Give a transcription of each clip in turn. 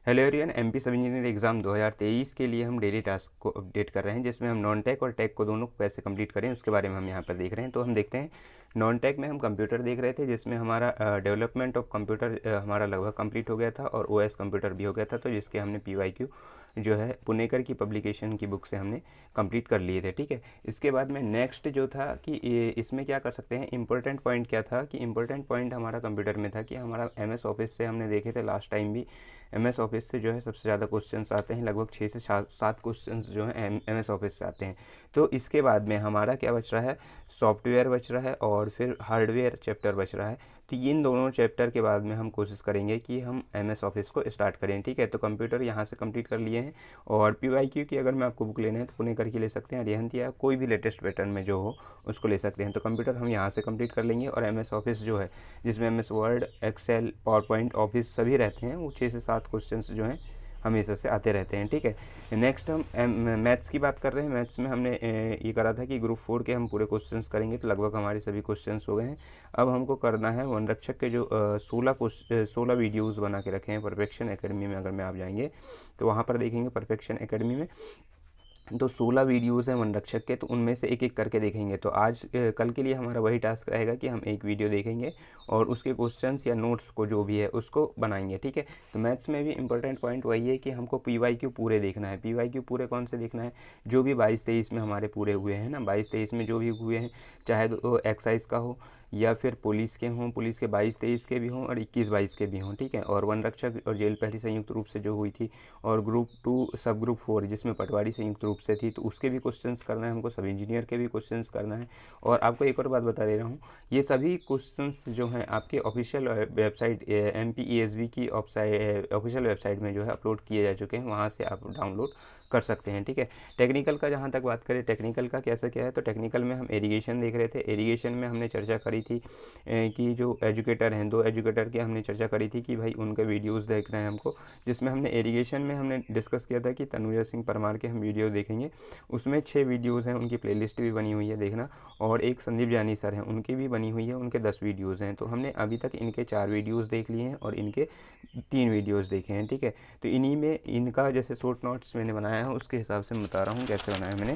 Hello everyone, MP सब engineer exam 2023 के लिए हम डेली टास्क को अपडेट कर रहे हैं, जिसमें हम नॉन टेक और टेक को दोनों को कैसे कंप्लीट करें उसके बारे में हम यहाँ पर देख रहे हैं। तो हम देखते हैं, नॉन टेक में हम कंप्यूटर देख रहे थे, जिसमें हमारा डेवलपमेंट ऑफ कंप्यूटर हमारा लगभग कंप्लीट हो गया था और ओएस कंप्यूटर भी हो गया था। तो जिसके हमने पीवाईक्यू जो है पुणेकर की पब्लिकेशन की बुक से हमने कंप्लीट कर लिए थे। ठीक है, इसके बाद में नेक्स्ट जो था कि इसमें क्या कर सकते हैं, इंपॉर्टेंट पॉइंट क्या था कि इंपॉर्टेंट पॉइंट हमारा कंप्यूटर में था कि हमारा एमएस ऑफिस से हमने देखे थे लास्ट टाइम भी, एमएस ऑफिस से जो है सबसे ज़्यादा क्वेश्चंस आते हैं, लगभग 6 से 7 क्वेश्चंस जो हैं एमएस ऑफिस से आते हैं। तो इसके बाद में हमारा क्या बच रहा है, सॉफ्टवेयर बच रहा है और फिर हार्डवेयर चैप्टर बच रहा है। तो इन दोनों चैप्टर के बाद में हम कोशिश करेंगे कि हम एमएस ऑफिस को स्टार्ट करें। ठीक है, तो कंप्यूटर यहाँ से कंप्लीट कर लिए हैं और पीवाईक्यू की अगर मैं आपको बुक लेना है तो पुणे करके ले सकते हैं, अरिहंत या कोई भी लेटेस्ट पैटर्न में जो हो उसको ले सकते हैं। तो कंप्यूटर हम यहाँ से कंप्लीट कर लेंगे और एमएस ऑफिस जो है, जिसमें MS Word, Excel, PowerPoint, office सभी रहते हैं, वो 6 से 7 क्वेश्चंस जो हैं हमेशा से आते रहते हैं। ठीक है, नेक्स्ट हम मैथ्स की बात कर रहे हैं। मैथ्स में हमने ये करा था कि ग्रुप 4 के हम पूरे क्वेश्चंस करेंगे, तो लगभग हमारे सभी क्वेश्चंस हो गए हैं। अब हमको करना है वनरक्षक के जो 16 वीडियोज़ बना के रखे हैं परफेक्शन एकेडमी में। अगर में आप जाएंगे तो वहाँ पर देखेंगे परफेक्शन एकेडमी में, तो 16 वीडियोज़ हैं वनरक्षक के, तो उनमें से एक एक करके देखेंगे। तो आज कल के लिए हमारा वही टास्क रहेगा कि हम एक वीडियो देखेंगे और उसके क्वेश्चंस या नोट्स को जो भी है उसको बनाएंगे। ठीक है, तो मैथ्स में भी इंपॉर्टेंट पॉइंट वही है कि हमको पीवाईक्यू पूरे देखना है। पीवाईक्यू पूरे कौन से देखना है, जो भी 22-23 में हमारे पूरे हुए हैं ना, 22-23 में जो भी हुए हैं, चाहे वो एक्साइज का हो या फिर पुलिस के हों, पुलिस के 22-23 के भी हों और 21-22 के भी हों। ठीक है, और वनरक्षक और जेल पहली संयुक्त रूप से जो हुई थी, और ग्रुप 2 सब ग्रुप 4 जिसमें पटवारी संयुक्त रूप से थी, तो उसके भी क्वेश्चंस करना है हमको, सब इंजीनियर के भी क्वेश्चंस करना है। और आपको एक और बात बता दे रहा हूँ, ये सभी क्वेश्चंस जो हैं आपके ऑफिशियल वेबसाइट MPESB की ऑफिशियल वेबसाइट में जो है अपलोड किए जा चुके हैं, वहाँ से आप डाउनलोड कर सकते हैं। ठीक है, टेक्निकल का जहाँ तक बात करें, टेक्निकल का कैसा क्या है, तो टेक्निकल में हम एरीगेशन देख रहे थे। एरीगेशन में हमने चर्चा करी थी कि जो एजुकेटर हैं, 2 एजुकेटर की हमने चर्चा करी थी कि भाई उनके वीडियोज़ देख रहे हैं हमको, जिसमें हमने एरीगेशन में हमने डिस्कस किया था कि तनुजा सिंह परमार के हम वीडियो देखेंगे। उसमें 6 वीडियोज़ हैं, उनकी प्लेलिस्ट भी बनी हुई है, देखना। और एक संदीप जानी सर हैं, उनकी भी बनी हुई है, उनके 10 वीडियोज़ हैं। तो हमने अभी तक इनके 4 वीडियोज़ देख लिए हैं और इनके 3 वीडियोज़ देखे हैं। ठीक है, तो इन्हीं में इनका जैसे शॉर्ट नोट्स मैंने बनाया है उसके हिसाब से मैं बता रहा हूँ कैसे बनाया मैंने।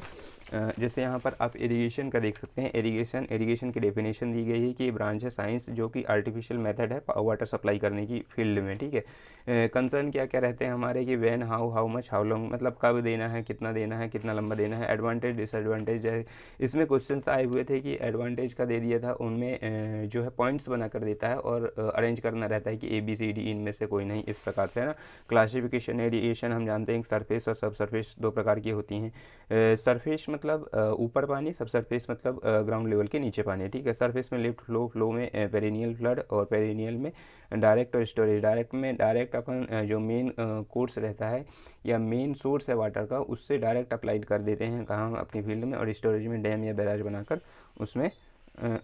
जैसे यहाँ पर आप इरिगेशन का देख सकते हैं। इरिगेशन की डेफिनेशन दी गई है कि ब्रांच है साइंस जो कि आर्टिफिशियल मेथड है वाटर सप्लाई करने की फील्ड में। ठीक है, कंसर्न क्या क्या रहते हैं हमारे कि when, how much, how long, मतलब कब देना है, कितना लंबा देना है, एडवांटेज डिसएडवांटेज है। इसमें क्वेश्चंस आए हुए थे कि एडवांटेज का दे दिया था, उनमें जो है पॉइंट्स बना कर देता है और अरेंज करना रहता है कि ABCD इनमें से कोई नहीं, इस प्रकार से है ना। क्लासिफिकेशन एरिएशन हम जानते हैं, सरफेस और सब सरफेस 2 प्रकार की होती हैं। सरफेस मतलब ऊपर पानी, सब सरफेस मतलब ग्राउंड लेवल के नीचे पानी। ठीक है, सरफेस में लिफ्ट फ्लो, फ्लो में पेरिनियल फ्लड और पेरिनियल में डायरेक्ट और स्टोरेज। डायरेक्ट अपन जो मेन कोर्स रहता है या मेन सोर्स है वाटर का, उससे डायरेक्ट अप्लाइड कर देते हैं कहाँ, अपनी फील्ड में, और स्टोरेज में डैम या बैराज बनाकर उसमें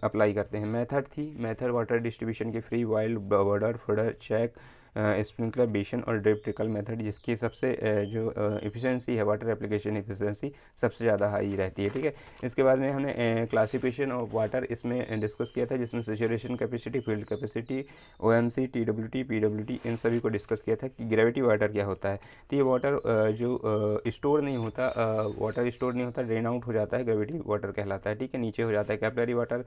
अप्लाई करते हैं। मेथड वाटर डिस्ट्रीब्यूशन की free, wild, border, furrow, check, sprinkler, basin और ड्रिप ट्रिकल मेथड, जिसकी सबसे जो एफिशिएंसी है, वाटर एप्लीकेशन एफिशिएंसी सबसे ज़्यादा हाई रहती है। ठीक है, इसके बाद में हमने क्लासिफिकेशन ऑफ वाटर इसमें डिस्कस किया था, जिसमें saturation capacity, field capacity, OMC, TWT, PWT, इन सभी को डिस्कस किया था कि ग्रेविटी वाटर क्या होता है। तो ये वाटर जो स्टोर नहीं होता, वाटर स्टोर नहीं होता, ड्रेन आउट हो जाता है, ग्रेविटी वाटर कहलाता है। ठीक है, नीचे हो जाता है। कैपिलरी वाटर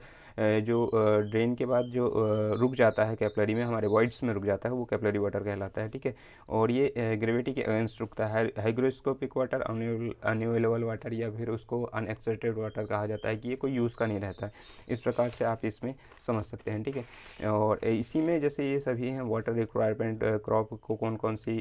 जो ड्रेन के बाद जो रुक जाता है कैपिलरी में, हमारे वॉइड्स में रुक जाता है, वो कैपिलरी वाटर कहलाता है। ठीक है, और ये ग्रेविटी के अगेंस्ट रुकता है। हाइग्रोस्कोपिक वाटर, अनअवेलेबल वाटर, या फिर उसको अनएक्सपेक्टेड वाटर कहा जाता है कि ये कोई यूज़ का नहीं रहता है। इस प्रकार से आप इसमें समझ सकते हैं। ठीक है, और इसी में जैसे ये सभी हैं, वाटर रिक्वायरमेंट, क्रॉप को कौन कौन सी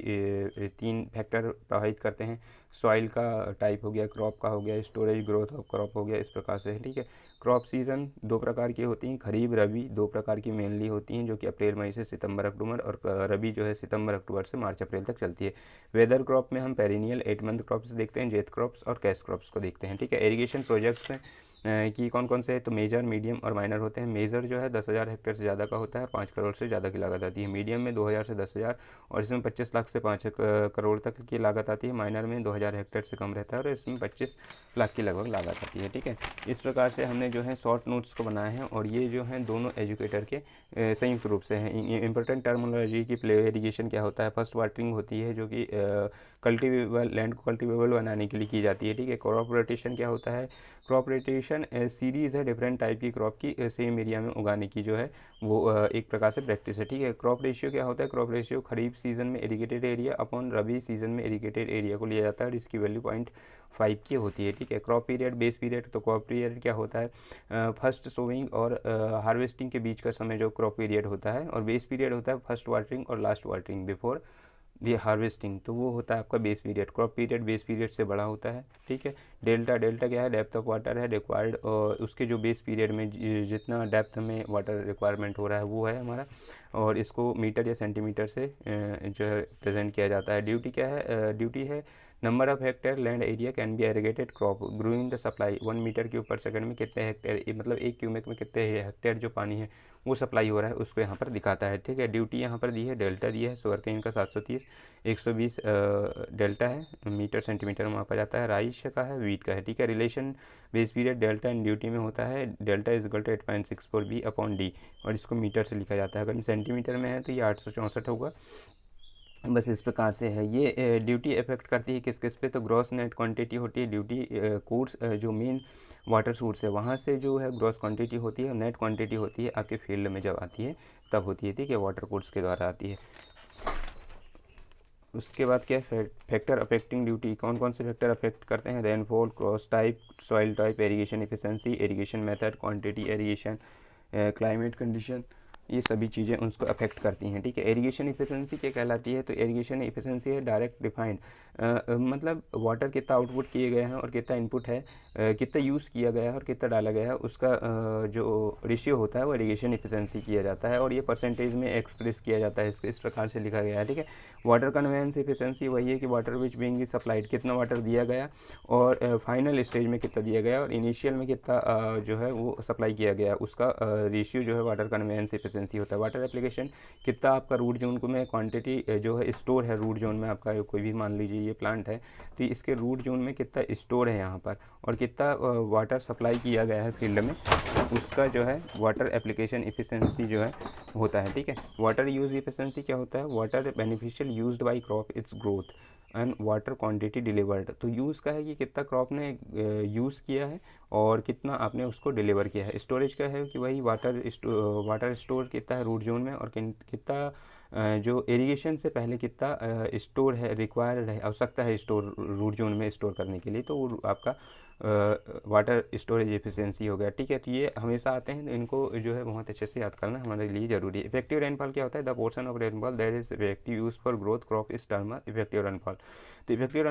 3 फैक्टर प्रभावित करते हैं, सॉइल का टाइप हो गया, क्रॉप का हो गया, स्टोरेज, ग्रोथ ऑफ क्रॉप हो गया, इस प्रकार से। ठीक है, क्रॉप सीज़न 2 प्रकार की होती हैं, खरीफ रबी 2 प्रकार की मेनली होती हैं, जो कि अप्रैल मई से सितंबर अक्टूबर, और रबी जो है सितंबर अक्टूबर से मार्च अप्रैल तक चलती है। वेदर क्रॉप में हम पेरिनियल 8 मंथ क्रॉप्स देखते हैं, जेथ क्रॉप्स और कैश क्रॉप्स को देखते हैं। ठीक है, इरिगेशन प्रोजेक्ट्स हैं, कि कौन कौन से, तो मेजर, मीडियम और माइनर होते हैं। मेजर जो है 10,000 हेक्टेयर से ज़्यादा का होता है, 5 करोड़ से ज़्यादा की लागत आती है। मीडियम में 2,000 से 10,000 और इसमें 25 लाख से 5 करोड़ तक की लागत आती है। माइनर में 2,000 हेक्टेयर से कम रहता है और इसमें 25 लाख की लगभग लागत आती है। ठीक है, इस प्रकार से हमने जो है शॉर्ट नोट्स को बनाए हैं और ये जो हैं दोनों एजुकेटर के संयुक्त रूप से हैं। इंपॉर्टेंट टर्मिनोलॉजी की प्ले इरीगेशन क्या होता है, फर्स्ट वाटरिंग होती है जो कि कल्टीवेबल लैंड को कल्टीवेबल बनाने के लिए की जाती है। ठीक है, क्रॉप रोटेशन क्या होता है, क्रॉप रोटेशन सीरीज़ है डिफरेंट टाइप की क्रॉप की सेम एरिया में उगाने की जो है वो एक प्रकार से प्रैक्टिस है। ठीक है, क्रॉप रेशियो क्या होता है, क्रॉप रेशियो खरीफ सीजन में इरीगेटेड एरिया अपॉन रबी सीजन में इरीगेटेड एरिया को लिया जाता है और इसकी वैल्यू 0.5 की होती है। ठीक है, क्रॉप पीरियड, बेस पीरियड, तो क्रॉप पीरियड क्या होता है, फर्स्ट सोविंग और हार्वेस्टिंग के बीच का समय जो क्रॉप पीरियड होता है, और बेस पीरियड होता है फर्स्ट वाटरिंग और लास्ट वाटरिंग बिफोर ये हार्वेस्टिंग, तो वो होता है आपका base period. Crop period base period से बड़ा होता है। ठीक है, डेल्टा, डेल्टा क्या है, डेप्थ ऑफ वाटर है रिक्वायर्ड, और उसके जो बेस पीरियड में जितना डेप्थ में वाटर रिक्वायरमेंट हो रहा है वो है हमारा, और इसको मीटर या सेंटीमीटर से जो है प्रेजेंट किया जाता है। ड्यूटी क्या है, ड्यूटी है number of hectare land area can be irrigated crop growing the supply 1 metre cube per second में कितने हेक्टेयर, मतलब 1 क्यूबिक में कितने हेक्टेयर जो पानी है वो सप्लाई हो रहा है उसको यहाँ पर दिखाता है। ठीक है, ड्यूटी यहाँ पर दी है, डेल्टा दी है, शुगरकेन का 730, 120 डेल्टा है, मीटर सेंटीमीटर में मापा जाता है। राइस का है, वीट का है। ठीक है, relation base period delta and duty में होता है, delta is equal to 8.64 B upon D, और इसको मीटर से लिखा जाता है। अगर सेंटीमीटर में है तो ये 864 होगा। बस इस प्रकार से है। ये ड्यूटी इफेक्ट करती है किस किस पे, तो ग्रॉस नेट क्वांटिटी होती है ड्यूटी कोर्स जो मेन वाटर सोर्स है वहाँ से जो है ग्रॉस क्वांटिटी होती है, नेट क्वांटिटी होती है आपके फील्ड में जब आती है तब होती है। ठीक है, वाटर कोर्स के द्वारा आती है। उसके बाद क्या है, फैक्टर अफेक्टिंग ड्यूटी, कौन कौन से फैक्टर अफेक्ट करते हैं, rainfall, cross type, soil type, irrigation efficiency, irrigation method, quantity irrigation, climate condition, ये सभी चीज़ें उसको अफेक्ट करती हैं। ठीक है, इरिगेशन एफिशिएंसी क्या कहलाती है, तो इरिगेशन एफिशिएंसी है डायरेक्ट डिफाइंड, मतलब वाटर कितना आउटपुट किए गए हैं और कितना इनपुट है, कितना यूज़ किया गया है और कितना डाला गया है, उसका जो रेशियो होता है वो इरिगेशन एफिशिएंसी किया जाता है और ये परसेंटेज में एक्सप्रेस किया जाता है। इसको इस प्रकार से लिखा गया है। ठीक है, वाटर कन्वेंस एफिशिएंसी वही है कि वाटर विच बीइंग सप्लाइड, कितना वाटर दिया गया और फाइनल स्टेज में कितना दिया गया और इनिशियल में कितना जो है वो सप्लाई किया गया, उसका रेशियो जो है वाटर कन्वेंस एफिशिएंसी होता है। वाटर एप्लीकेशन, कितना आपका रूट जोन को में क्वांटिटी जो है स्टोर है, रूट जोन में आपका कोई भी मान लीजिए ये प्लांट है तो इसके रूट जोन में कितना स्टोर है यहाँ पर और कितना वाटर सप्लाई किया गया है फील्ड में, उसका जो है वाटर एप्लीकेशन एफिशिएंसी जो है होता है। ठीक है, वाटर यूज़ एफिशिएंसी क्या होता है, water beneficial used by crop it's growth and water quantity delivered, तो यूज़ का है कि कितना क्रॉप ने यूज़ किया है और कितना आपने उसको डिलीवर किया है। स्टोरेज का है कि वही वाटर स्टोर कितना है रूट जोन में और कितना जो इरिगेशन से पहले कितना स्टोर है, रिक्वायर्ड है, आवश्यकता है स्टोर रूट जोन में स्टोर करने के लिए, तो वो आपका वाटर स्टोरेज एफिशिएंसी हो गया। ठीक है, तो ये हमेशा आते हैं, इनको जो है बहुत अच्छे से याद करना हमारे लिए ज़रूरी है। इफेक्टिव रेनफॉल क्या होता है, the portion of rainfall that is effective use for growth crop is term effective rainfall. तो इफेक्टिव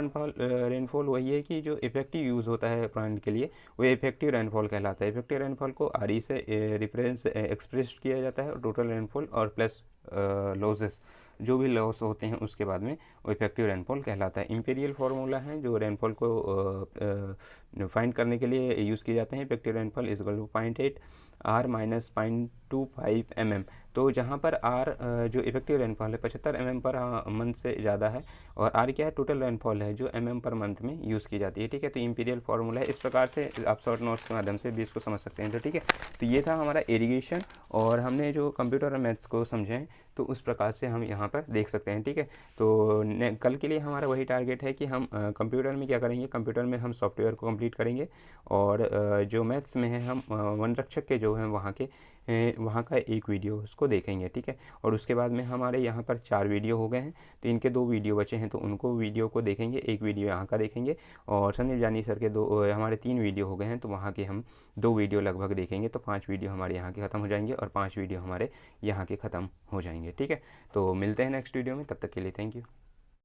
रेनफॉल वही है कि जो इफेक्टिव यूज़ होता है प्लांट के लिए वो इफेक्टिव रेनफॉल कहलाता है। इफेक्टिव रेनफॉल को आरई से रिफरेंस एक्सप्रेस किया जाता है और टोटल रेनफॉल और प्लस लॉसेस जो भी लॉस होते हैं उसके बाद में वो इफेक्टिव रेनफॉल कहलाता है। इंपीरियल फार्मूला है जो रेनफॉल को फाइंड करने के लिए यूज़ किए जाते हैं। Effective rainfall is equal to 0.8 R minus 0.25 mm। तो जहाँ पर R जो इफेक्टिव रेनफॉल है 75 mm पर मंथ से ज़्यादा है और R क्या है, टोटल रेनफॉल है जो mm पर मंथ में यूज़ की जाती है। ठीक है, तो इंपीरियल फार्मूला है। इस प्रकार से आप शॉर्ट नोट्स के माध्यम से भी इसको समझ सकते हैं। तो ठीक है, तो ये था हमारा इरिगेशन और हमने जो कंप्यूटर और मैथ्स को समझे हैं तो उस प्रकार से हम यहाँ पर देख सकते हैं। ठीक है, तो कल के लिए हमारा वही टारगेट है कि हम कंप्यूटर में क्या करेंगे, कंप्यूटर में हम सॉफ्टवेयर को कंप्लीट करेंगे और जो मैथ्स में है हम वनरक्षक के जो हैं वहाँ का एक वीडियो उसको देखेंगे। ठीक है, और उसके बाद में हमारे यहाँ पर 4 वीडियो हो गए हैं तो इनके 2 वीडियो बचे हैं तो उनको वीडियो को देखेंगे, एक वीडियो यहाँ का देखेंगे और संदीप जानी सर के हमारे 3 वीडियो हो गए हैं तो वहाँ के हम 2 वीडियो लगभग देखेंगे, तो 5 वीडियो हमारे यहाँ के ख़त्म हो जाएंगे और 5 वीडियो हमारे यहाँ के ख़त्म हो जाएंगे। ठीक है, तो मिलते हैं नेक्स्ट वीडियो में, तब तक के लिए थैंक यू।